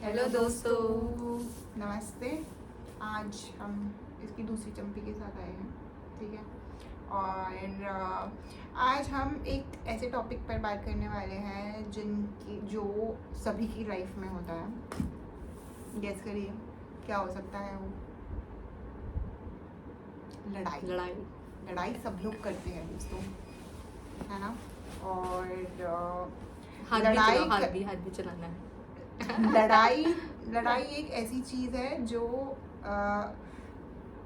Hello दोस्तों। नमस्ते। आज हम इसकी दूसरी चंपी के साथ आए हैं, ठीक है। और आज हम एक ऐसे टॉपिक पर बात करने वाले हैं जो सभी की लाइफ में होता है। गेस करिए क्या हो सकता है वो? लड़ाई सब लोग करते हैं दोस्तों, है ना। और हाथ भी चलाना है। लड़ाई एक ऐसी चीज है जो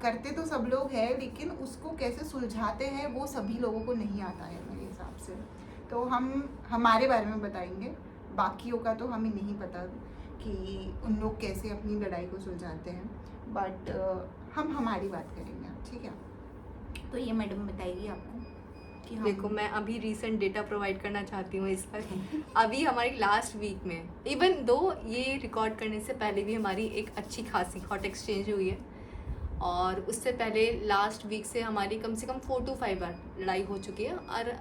करते तो सब लोग हैं, लेकिन उसको कैसे सुलझाते हैं वो सभी लोगों को नहीं आता है मेरे हिसाब से। तो हम हमारे बारे में बताएंगे, बाकियों का तो हमें नहीं पता कि उन लोग कैसे अपनी लड़ाई को सुलझाते हैं, बट हम हमारी बात करेंगे, ठीक है। तो ये मैडम बताइए आपको कि देखो, मैं अभी रीसेंट डेटा प्रोवाइड करना चाहती हूँ इस पर। अभी हमारी लास्ट वीक में, इवन दो ये रिकॉर्ड करने से पहले भी हमारी एक अच्छी खासी हॉट एक्सचेंज हुई है, और उससे पहले लास्ट वीक से हमारी कम से कम 4 to 5 बार लड़ाई हो चुकी है। और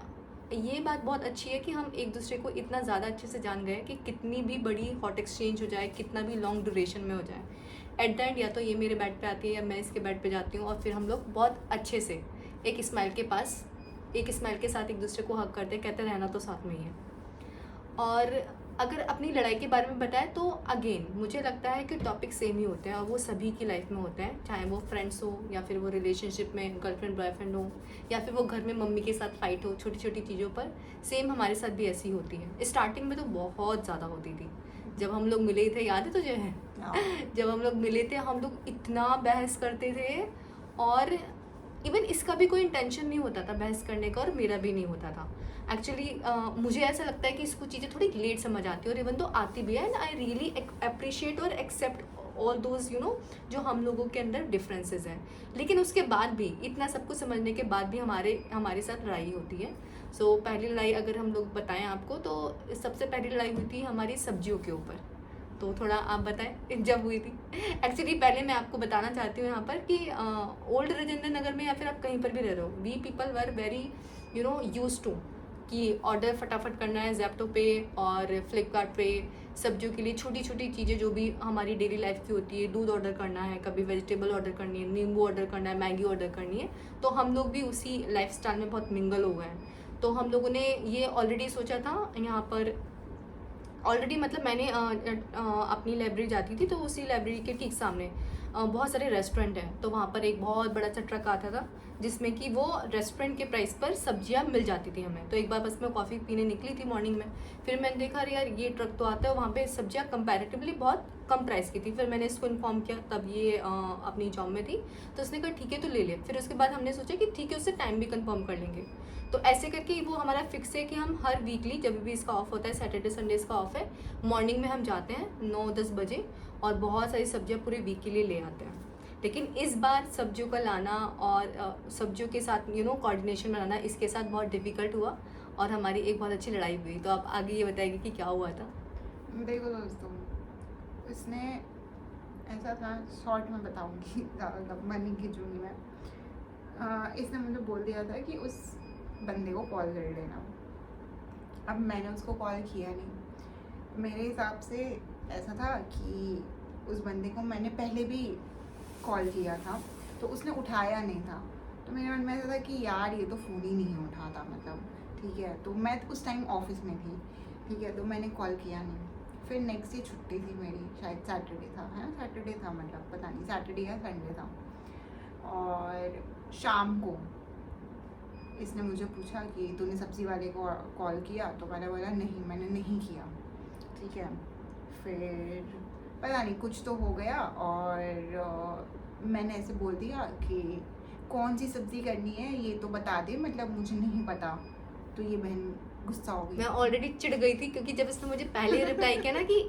ये बात बहुत अच्छी है कि हम एक दूसरे को इतना ज़्यादा अच्छे से जान गए कि कितनी भी बड़ी हॉट एक्सचेंज हो जाए, कितना भी लॉन्ग ड्यूरेशन में हो जाए, एट द एंड या तो ये मेरे बेड पे आती है या मैं इसके बेड पे जाती हूँ, और फिर हम लोग बहुत अच्छे से एक स्माइल के साथ एक दूसरे को हक करते, कहते रहना तो साथ में ही है। और अगर अपनी लड़ाई के बारे में बताएं तो अगेन मुझे लगता है कि टॉपिक सेम ही होते हैं, और वो सभी की लाइफ में होते हैं, चाहे वो फ्रेंड्स हो या फिर वो रिलेशनशिप में गर्लफ्रेंड बॉयफ्रेंड हो, या फिर वो घर में मम्मी के साथ फाइट हो, छोटी छोटी चीज़ों पर। सेम हमारे साथ भी ऐसी होती है। स्टार्टिंग में तो बहुत ज़्यादा होती थी। जब हम लोग मिले थे, याद है तुझे? जब हम लोग मिले थे, हम लोग इतना बहस करते थे, और इवन इसका भी कोई इंटेंशन नहीं होता था बहस करने का, और मेरा भी नहीं होता था एक्चुअली। मुझे ऐसा लगता है कि इसको चीज़ें थोड़ी लेट समझ आती है, और इवन तो आती भी है, एंड आई रियली अप्रिशिएट और एक्सेप्ट ऑल दोज जो हम लोगों के अंदर डिफरेंसेस हैं। लेकिन उसके बाद भी, इतना सब कुछ समझने के बाद भी हमारे साथ लड़ाई होती है। सो पहली लड़ाई अगर हम लोग बताएं आपको, तो सबसे पहली लड़ाई हुई थी हमारी सब्जियों के ऊपर। तो थोड़ा आप बताएं जब हुई थी। एक्चुअली पहले मैं आपको बताना चाहती हूँ यहाँ पर कि ओल्ड राजेंद्र नगर में या फिर आप कहीं पर भी रह रहे हो, we people were very used to कि ऑर्डर फटाफट करना है ज़ेप्टो पे और फ्लिपकार्ट पे। सब्जियों के लिए छोटी छोटी चीज़ें जो भी हमारी डेली लाइफ की होती है, दूध ऑर्डर करना है, कभी वेजिटेबल ऑर्डर करनी है, नींबू ऑर्डर करना है, मैगी ऑर्डर करनी है। तो हम लोग भी उसी लाइफस्टाइल में बहुत मिंगल हो गए हैं। तो हम लोगों ने ये ऑलरेडी सोचा था यहाँ पर, ऑलरेडी मतलब मैंने अपनी लाइब्रेरी जाती थी, तो उसी लाइब्रेरी के ठीक सामने बहुत सारे रेस्टोरेंट हैं। तो वहाँ पर एक बहुत बड़ा सा ट्रक आता था, जिसमें कि वो रेस्टोरेंट के प्राइस पर सब्जियाँ मिल जाती थी हमें। तो एक बार बस मैं कॉफ़ी पीने निकली थी मॉर्निंग में, फिर मैंने देखा अरे यार ये ट्रक तो आता है, वहाँ पे सब्जियाँ कंपैरेटिवली बहुत कम प्राइस की थी। फिर मैंने इसको इन्फॉर्म किया, तब ये अपनी जॉब में थी, तो उसने कहा ठीक है तो ले ले। फिर उसके बाद हमने सोचा कि ठीक है, उससे टाइम भी कंफर्म कर लेंगे। तो ऐसे करके वो हमारा फिक्स है कि हम हर वीकली, जब भी इसका ऑफ होता है, सैटरडे संडेज का ऑफ है, मॉर्निंग में हम जाते हैं 9-10 बजे, और बहुत सारी सब्जियां पूरे वीक के लिए ले आते हैं। लेकिन इस बार सब्जियों का लाना और सब्जियों के साथ कोऑर्डिनेशन बनाना, इसके साथ बहुत डिफिकल्ट हुआ, और हमारी एक बहुत अच्छी लड़ाई हुई। तो आप आगे ये बताइए कि क्या हुआ था। देखो दोस्तों, इसने ऐसा था, शॉर्ट में बताऊंगी, ज़्यादा लंबा नहीं खींचूंगी मैं। इसने मुझे बोल दिया था कि उस बंदे को कॉल कर लेना। अब मैंने उसको कॉल किया नहीं। मेरे हिसाब से ऐसा था कि उस बंदे को मैंने पहले भी कॉल किया था, तो उसने उठाया नहीं था। तो मेरे मन में ऐसा था कि यार ये तो फ़ोन ही नहीं उठाता, मतलब ठीक है। तो मैं उस टाइम ऑफिस में थी, ठीक है, तो मैंने कॉल किया नहीं। फिर नेक्स्ट डे छुट्टी थी मेरी, शायद सैटरडे था, है ना, सैटरडे था, मतलब पता नहीं सैटरडे या संडे था। और शाम को इसने मुझे पूछा कि तूने सब्ज़ी वाले को कॉल किया? तो मैंने बोला नहीं, मैंने नहीं किया, ठीक है। फिर पता नहीं कुछ तो हो गया, और मैंने ऐसे बोल दिया कि कौन सी सब्ज़ी करनी है ये तो बता दे, मतलब मुझे नहीं पता। तो ये बहन गुस्सा हो गई। मैं ऑलरेडी चिढ़ गई थी, क्योंकि जब इसने मुझे पहले रिप्लाई किया ना कि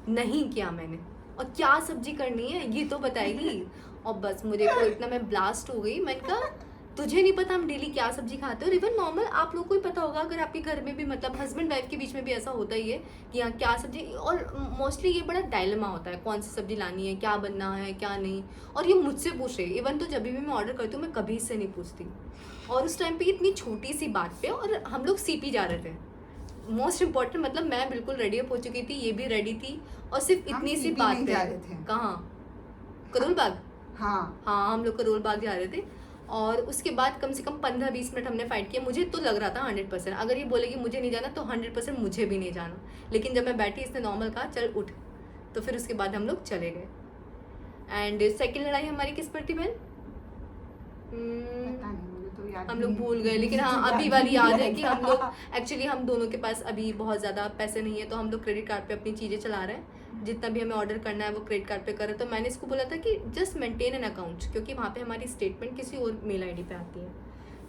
नहीं किया मैंने, और क्या सब्जी करनी है ये तो बताएगी, और बस मुझे को इतना मैं ब्लास्ट हो गई। मैंने कहा तुझे नहीं पता हम डेली क्या सब्जी खाते हैं? और इवन नॉर्मल आप लोग को ही पता होगा, अगर आपके घर में भी, मतलब हस्बैंड वाइफ के बीच में भी ऐसा होता ही है कि हाँ क्या सब्जी, और मोस्टली ये बड़ा डायलेमा होता है, कौन सी सब्जी लानी है, क्या बनना है, क्या नहीं। और ये मुझसे पूछ रहे, इवन तो जब भी मैं ऑर्डर करती हूँ मैं कभी इससे नहीं पूछती। और उस टाइम पे इतनी छोटी सी बात पे, और हम लोग सीपी जा रहे थे, मोस्ट इम्पोर्टेंट, मतलब मैं बिल्कुल रेडी अप हो चुकी थी, ये भी रेडी थी, और सिर्फ हम इतनी सी CP बात नहीं पे। जा रहे थे। कहाँ? करोल बाग। हाँ हाँ, हम लोग करोल बाग जा रहे थे, और उसके बाद कम से कम 15-20 मिनट हमने फाइट किया। मुझे तो लग रहा था 100%, अगर ये बोलेगी मुझे नहीं जाना तो 100% मुझे भी नहीं जाना। लेकिन जब मैं बैठी, इसने नॉर्मल कहा चल उठ, तो फिर उसके बाद हम लोग चले गए। एंड सेकेंड लड़ाई हमारी किस पर थी बहन? पता नहीं, मुझे तो याद हम लोग नहीं। भूल गए, लेकिन हाँ मुझे अभी याद वाली नहीं याद है कि रहता। हम लोग एक्चुअली, हम दोनों के पास अभी बहुत ज़्यादा पैसे नहीं है, तो हम लोग क्रेडिट कार्ड पे अपनी चीज़ें चला रहे हैं। जितना भी हमें ऑर्डर करना है वो क्रेडिट कार्ड पे कर रहे हैं। तो मैंने इसको बोला था कि जस्ट मेंटेन एन अकाउंट, क्योंकि वहाँ पे हमारी स्टेटमेंट किसी और मेल आईडी पे आती है।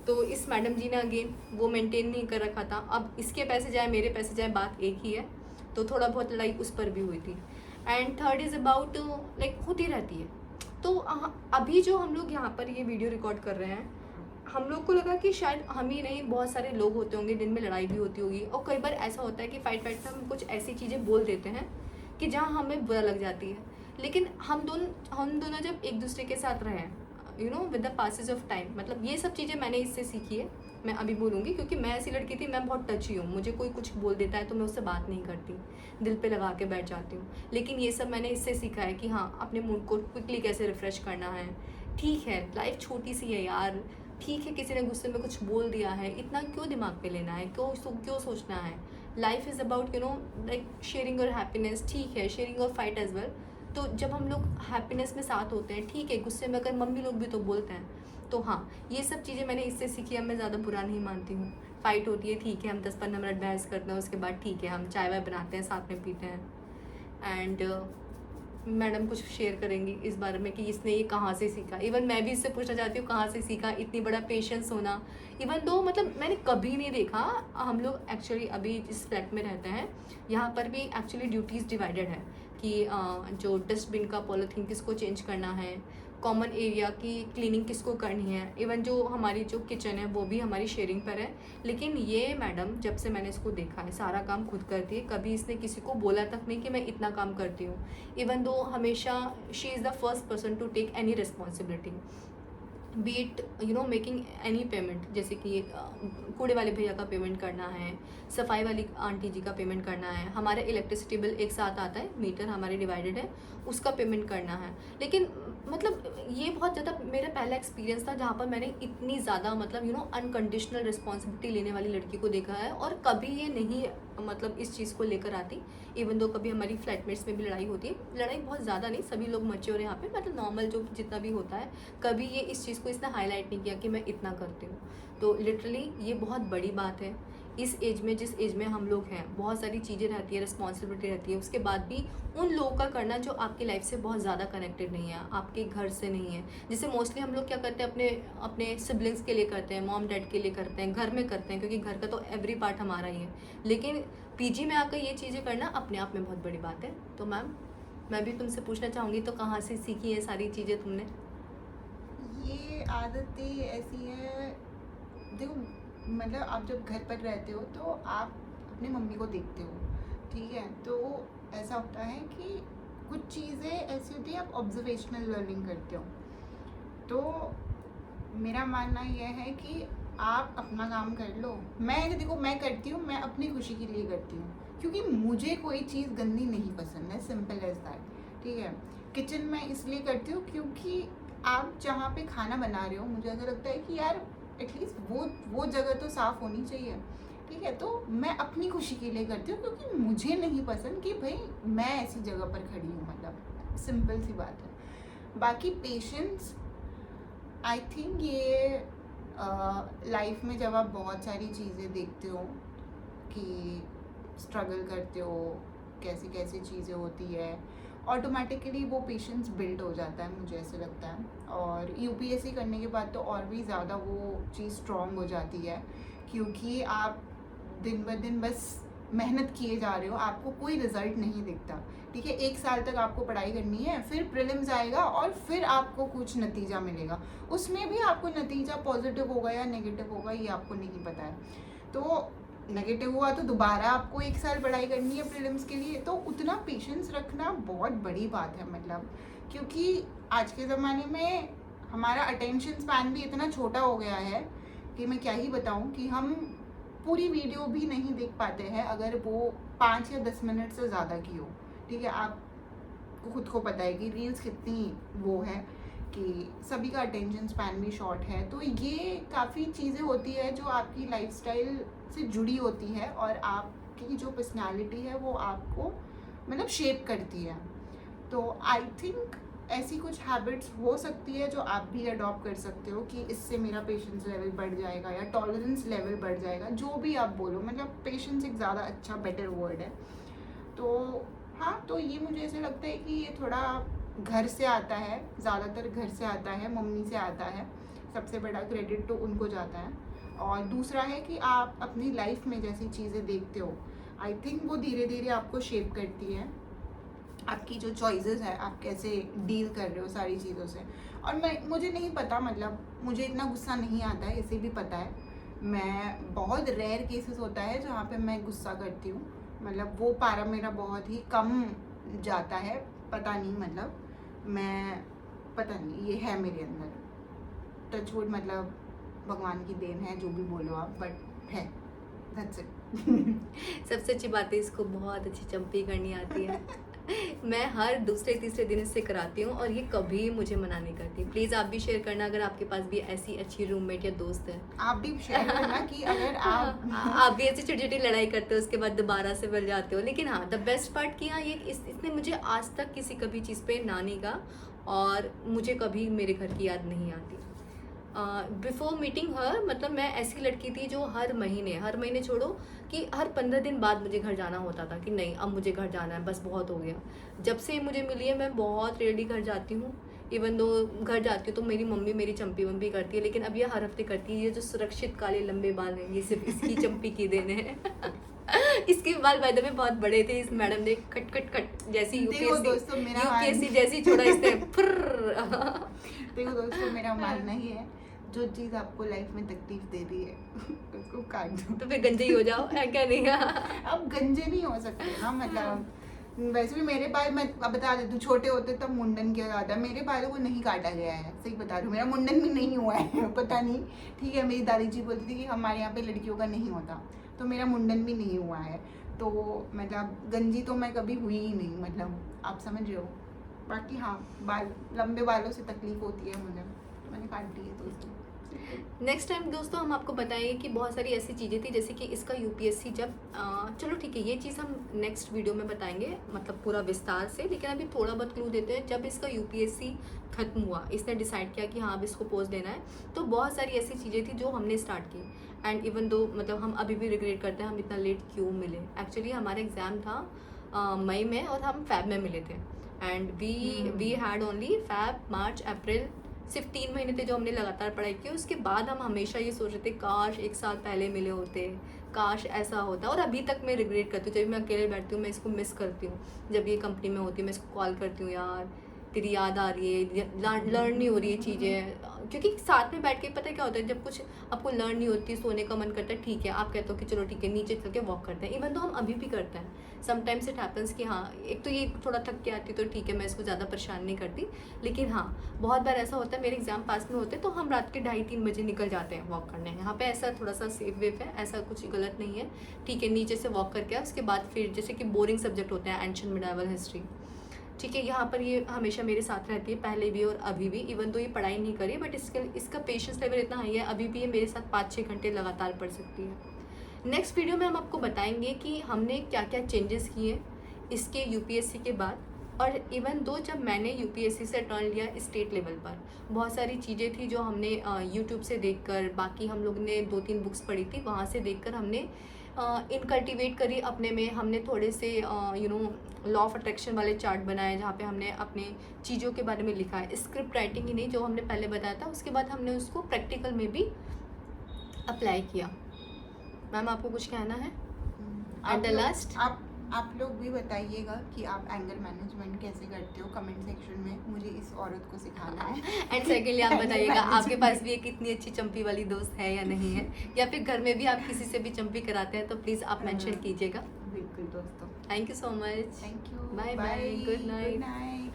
तो इस मैडम जी ने अगेन वो मेंटेन नहीं कर रखा था। अब इसके पैसे जाए मेरे पैसे जाए, बात एक ही है। तो थोड़ा बहुत लड़ाई उस पर भी हुई थी। And third is about like होती रहती है। तो अभी जो हम लोग यहाँ पर ये वीडियो रिकॉर्ड कर रहे हैं, हम लोग को लगा कि शायद हम ही नहीं, बहुत सारे लोग होते होंगे जिनमें लड़ाई भी होती होगी। और कई बार ऐसा होता है कि फाइट में हम कुछ ऐसी चीज़ें बोल देते हैं कि जहाँ हमें बुरा लग जाती है। लेकिन हम दोनों जब एक दूसरे के साथ रहे हैं, you know, with the passage of time, मतलब ये सब चीज़ें मैंने इससे सीखी है। मैं अभी बोलूँगी क्योंकि मैं ऐसी लड़की थी, मैं बहुत टची हूँ। मुझे कोई कुछ बोल देता है तो मैं उससे बात नहीं करती, दिल पे लगा के बैठ जाती हूँ। लेकिन ये सब मैंने इससे सीखा है कि हाँ, अपने मूड को क्विकली कैसे रिफ़्रेश करना है। ठीक है, लाइफ छोटी सी है यार, ठीक है, किसी ने गुस्से में कुछ बोल दिया है, इतना क्यों दिमाग पे लेना है, क्यों सोचना है। Life is about you know like sharing और हैप्पीनेस। ठीक है, शेयरिंग और फाइट एज वेल। तो जब हम लोग हैप्पीनेस में साथ होते हैं, ठीक है, गुस्से में अगर मम्मी लोग भी तो बोलते हैं। तो हाँ, ये सब चीज़ें मैंने इससे सीखी। अब मैं ज़्यादा बुरा नहीं मानती हूँ। फाइट होती है, ठीक है, हम 10-15 मिनट बहस करते हैं, उसके बाद ठीक है, हम चाय वाय बनाते हैं, साथ में पीते हैं। एंड मैडम कुछ शेयर करेंगी इस बारे में कि इसने ये कहाँ से सीखा। इवन मैं भी इससे पूछना चाहती हूँ कहाँ से सीखा इतनी बड़ा पेशेंस होना। इवन दो मतलब मैंने कभी नहीं देखा। हम लोग एक्चुअली अभी जिस फ्लैट में रहते हैं, यहाँ पर भी एक्चुअली ड्यूटीज़ डिवाइडेड है कि जो डस्टबिन का पॉलीथीन किसको चेंज करना है, कॉमन एरिया की क्लीनिंग किसको करनी है। इवन जो हमारी जो किचन है वो भी हमारी शेयरिंग पर है। लेकिन ये मैडम, जब से मैंने इसको देखा है, सारा काम खुद करती है। कभी इसने किसी को बोला तक नहीं कि मैं इतना काम करती हूँ। इवन दो हमेशा she is the first person to take any responsibility, be it you know making any payment, जैसे कि कूड़े वाले भैया का पेमेंट करना है, सफाई वाली आंटी जी का पेमेंट करना है, हमारा इलेक्ट्रिसिटी बिल एक साथ आता है, मीटर हमारे डिवाइडेड है, उसका पेमेंट करना है। लेकिन मतलब ये बहुत ज़्यादा मेरा पहला एक्सपीरियंस था जहाँ पर मैंने इतनी ज़्यादा मतलब यू नो अनकंडीशनल रिस्पॉन्सिबिलिटी लेने वाली लड़की को देखा है। और कभी ये नहीं मतलब इस चीज़ को लेकर आती। इवन दो कभी हमारी फ्लैटमेट्स में भी लड़ाई होती है, लड़ाई बहुत ज़्यादा नहीं, सभी लोग मैच्योर यहाँ पे, मतलब नॉर्मल जो जितना भी होता है। कभी ये इस चीज़ को इसने हाईलाइट नहीं किया कि मैं इतना करती हूँ। तो लिटरली ये बहुत बड़ी बात है। इस एज में, जिस एज में हम लोग हैं, बहुत सारी चीज़ें रहती है, रिस्पॉन्सिबिलिटी रहती है। उसके बाद भी उन लोगों का करना जो आपकी लाइफ से बहुत ज़्यादा कनेक्टेड नहीं है, आपके घर से नहीं है। जैसे मोस्टली हम लोग क्या करते हैं, अपने सिबलिंग्स के लिए करते हैं, मॉम डैड के लिए करते हैं, घर में करते हैं, क्योंकि घर का तो एवरी पार्ट हमारा ही है। लेकिन पीजी में आकर ये चीज़ें करना अपने आप में बहुत बड़ी बात है। तो मैम, मैं भी तुमसे पूछना चाहूँगी, तो कहाँ से सीखी ये सारी चीज़ें तुमने? ये आदतें ऐसी है, देखो मतलब आप जब घर पर रहते हो तो आप अपनी मम्मी को देखते हो, ठीक है। तो ऐसा होता है कि कुछ चीज़ें ऐसी होती है, आप ऑब्जर्वेशनल लर्निंग करते हो। तो मेरा मानना यह है कि आप अपना काम कर लो। मैं देखो, मैं करती हूँ, मैं अपनी खुशी के लिए करती हूँ, क्योंकि मुझे कोई चीज़ गंदी नहीं पसंद है, सिंपल एज दैट, ठीक है। किचन में इसलिए करती हूँ क्योंकि आप जहाँ पे खाना बना रहे हो, मुझे ऐसा लगता है कि यार एटलीस्ट वो जगह तो साफ़ होनी चाहिए, ठीक है। तो मैं अपनी खुशी के लिए करती हूँ, क्योंकि मुझे नहीं पसंद कि भाई मैं ऐसी जगह पर खड़ी हूँ, मतलब सिंपल सी बात है। बाकी पेशेंस, आई थिंक ये लाइफ में जब आप बहुत सारी चीज़ें देखते हो कि स्ट्रगल करते हो, कैसी कैसी चीज़ें होती है, ऑटोमेटिकली वो पेशेंस बिल्ड हो जाता है, मुझे ऐसे लगता है। और यूपीएससी करने के बाद तो और भी ज़्यादा वो चीज़ स्ट्रॉन्ग हो जाती है, क्योंकि आप दिन ब दिन बस मेहनत किए जा रहे हो, आपको कोई रिज़ल्ट नहीं दिखता, ठीक है। 1 साल तक आपको पढ़ाई करनी है, फिर प्रीलिम्स आएगा और फिर आपको कुछ नतीजा मिलेगा। उसमें भी आपको नतीजा पॉजिटिव होगा या नेगेटिव होगा ये आपको नहीं पता है। तो नेगेटिव हुआ तो दोबारा आपको 1 साल पढ़ाई करनी है प्रीलिम्स के लिए। तो उतना पेशेंस रखना बहुत बड़ी बात है, मतलब क्योंकि आज के ज़माने में हमारा अटेंशन स्पैन भी इतना छोटा हो गया है कि मैं क्या ही बताऊं, कि हम पूरी वीडियो भी नहीं देख पाते हैं अगर वो 5 या 10 मिनट से ज़्यादा की हो, ठीक है। आप खुद को पता है कि रील्स कितनी वो है कि सभी का अटेंशन स्पैन भी शॉर्ट है, तो ये काफ़ी चीज़ें होती है जो आपकी लाइफस्टाइल से जुड़ी होती है और आपकी जो पर्सनालिटी है वो आपको मतलब शेप करती है। तो आई थिंक ऐसी कुछ हैबिट्स हो सकती है जो आप भी अडॉप्ट कर सकते हो कि इससे मेरा पेशेंस लेवल बढ़ जाएगा या टॉलरेंस लेवल बढ़ जाएगा, जो भी आप बोलो, मतलब पेशेंस एक ज़्यादा अच्छा बेटर वर्ड है। तो हाँ, तो ये मुझे ऐसे लगता है कि ये थोड़ा घर से आता है, ज़्यादातर घर से आता है, मम्मी से आता है, सबसे बड़ा क्रेडिट तो उनको जाता है। और दूसरा है कि आप अपनी लाइफ में जैसी चीज़ें देखते हो, आई थिंक वो धीरे धीरे आपको शेप करती है, आपकी जो चॉइसेस है, आप कैसे डील कर रहे हो सारी चीज़ों से। और मुझे नहीं पता, मतलब मुझे इतना गुस्सा नहीं आता है, इसे भी पता है। मैं बहुत रेयर केसेस होता है जहाँ पे मैं गुस्सा करती हूँ, मतलब वो पारा मेरा बहुत ही कम जाता है, पता नहीं, मतलब मैं पता नहीं ये है मेरे अंदर, टचवुड, मतलब भगवान की देन है, जो भी बोलो आप, बट है, दैट्स इट। सबसे अच्छी बात है इसको बहुत अच्छी चंपी करनी आती है। मैं हर दूसरे तीसरे दिन इससे कराती हूँ और ये कभी मुझे मना नहीं करती। प्लीज़ आप भी शेयर करना अगर आपके पास भी ऐसी अच्छी रूममेट या दोस्त है। आप भी शेयर करना कि अगर आप भी ऐसी छोटी छोटी लड़ाई करते हो उसके बाद दोबारा से मिल जाते हो। लेकिन हाँ, द बेस्ट पार्ट कि हाँ, ये इसने मुझे आज तक किसी कभी चीज़ पे ना नहीं कहा और मुझे कभी मेरे घर की याद नहीं आती। बिफोर मीटिंग हर, मतलब मैं ऐसी लड़की थी जो हर महीने छोड़ो कि हर 15 दिन बाद मुझे घर जाना होता था कि नहीं अब मुझे घर जाना है, बस बहुत हो गया। जब से मुझे मिली है मैं बहुत रेयरली घर जाती हूँ। इवन दो घर जाती हूँ तो मेरी मम्मी मेरी चंपी वम्पी करती है, लेकिन अब ये हर हफ्ते करती है। ये जो सुरक्षित काले लंबे बाल हैं ये सिर्फ इसकी चंपी की देने हैं। इसके बाल वायदे में बहुत बड़े थे, इस मैडम ने खट खट खट जैसी यूपीएससी जैसी छोड़ा इसने। देखो दोस्तों, मेरा मानना ही है जो चीज़ आपको लाइफ में तकलीफ दे रही है उसको काट दो। तो फिर गंजे ही हो जाओ, है क्या नहीं? अब गंजे नहीं हो सकते ना, मतलब वैसे भी मेरे बाल, मैं अब बता देती हूँ, छोटे होते तब मुंडन किया जाता है, मेरे बालों को नहीं काटा गया है, सही बता रही हूँ, मेरा मुंडन भी नहीं हुआ है। पता नहीं, ठीक है, मेरी दादी जी बोलती थी कि हमारे यहाँ पे लड़कियों का नहीं होता, तो मेरा मुंडन भी नहीं हुआ है, तो मतलब गंजी तो मैं कभी हुई ही नहीं, मतलब आप समझ रहे हो। बाकी हाँ, बाल लंबे बालों से तकलीफ होती है मुझे, मैंने काट दी है दोस्तों। नेक्स्ट टाइम दोस्तों हम आपको बताएंगे कि बहुत सारी ऐसी चीज़ें थी, जैसे कि इसका यूपीएससी जब चलो ठीक है, ये चीज़ हम नेक्स्ट वीडियो में बताएंगे, मतलब पूरा विस्तार से। लेकिन अभी थोड़ा बहुत क्लू देते हैं। जब इसका यूपीएससी खत्म हुआ, इसने डिसाइड किया कि हाँ अब इसको पोस्ट देना है, तो बहुत सारी ऐसी चीज़ें थी जो हमने स्टार्ट की। एंड इवन दो मतलब हम अभी भी रिग्रेट करते हैं हम इतना लेट क्यों मिले। एक्चुअली हमारा एग्ज़ाम था मई में और हम फैब में मिले थे। And we had only Feb, March, April, सिर्फ 3 महीने थे जो हमने लगातार पढ़ाई की। उसके बाद हम हमेशा ये सोच रहे थे काश 1 साल पहले मिले होते, काश ऐसा होता। और अभी तक मैं रिग्रेट करती हूँ, जब मैं अकेले बैठती हूँ मैं इसको मिस करती हूँ। जब ये कंपनी में होती है मैं इसको कॉल करती हूँ, यार तेरी याद आ रही है, लर्न नहीं हो रही है चीज़ें। क्योंकि साथ में बैठ के पता है क्या होता है, जब कुछ आपको लर्न नहीं होती, सोने का मन करता है, ठीक है आप कहते हो कि चलो ठीक है नीचे चल के वॉक करते हैं। इवन तो हम अभी भी करते हैं। समटाइम्स इट हैपन्स कि हाँ एक तो ये थोड़ा थक के आती तो ठीक है, मैं इसको ज़्यादा परेशान नहीं करती। लेकिन हाँ बहुत बार ऐसा होता है, मेरे एग्जाम पास में होते हैं तो हम रात के 2:30-3 बजे निकल जाते हैं वॉक करने। यहाँ पे ऐसा थोड़ा सा सेफ वेफ है, ऐसा कुछ गलत नहीं है, ठीक है। नीचे से वॉक करके उसके बाद फिर जैसे कि बोरिंग सब्जेक्ट होते हैं एंशिएंट मिडाइवल हिस्ट्री, ठीक है, यहाँ पर ये हमेशा मेरे साथ रहती है, पहले भी और अभी भी। इवन तो ये पढ़ाई नहीं करी बट इसका पेशेंस लेवल इतना हाई है, अभी भी ये मेरे साथ 5-6 घंटे लगातार पढ़ सकती है। नेक्स्ट वीडियो में हम आपको बताएंगे कि हमने क्या क्या चेंजेस किए इसके यूपीएससी के बाद। और इवन दो जब मैंने यूपीएससी से टर्न लिया स्टेट लेवल पर, बहुत सारी चीज़ें थी जो हमने यूट्यूब से देखकर, बाकी हम लोग ने 2-3 बुक्स पढ़ी थी वहाँ से देखकर हमने इनकल्टिवेट करी अपने में। हमने थोड़े से लॉ ऑफ अट्रैक्शन वाले चार्ट बनाए जहाँ पे हमने अपने चीज़ों के बारे में लिखा है, स्क्रिप्ट राइटिंग ही नहीं जो हमने पहले बताया था, उसके बाद हमने उसको प्रैक्टिकल में भी अप्लाई किया। मैम आपको कुछ कहना है एट द लास्ट? आप लोग भी बताइएगा कि आप एंगर मैनेजमेंट कैसे करते हो कमेंट सेक्शन में, मुझे इस औरत को सिखाना है। एंड सेकेंडली आप बताइएगा आपके पास भी एक इतनी अच्छी चंपी वाली दोस्त है या नहीं है, या फिर घर में भी आप किसी से भी चंपी कराते हैं तो प्लीज़ आप मेंशन कीजिएगा। बिल्कुल दोस्तों, thank you so much, thank you, bye bye, good night. Good night.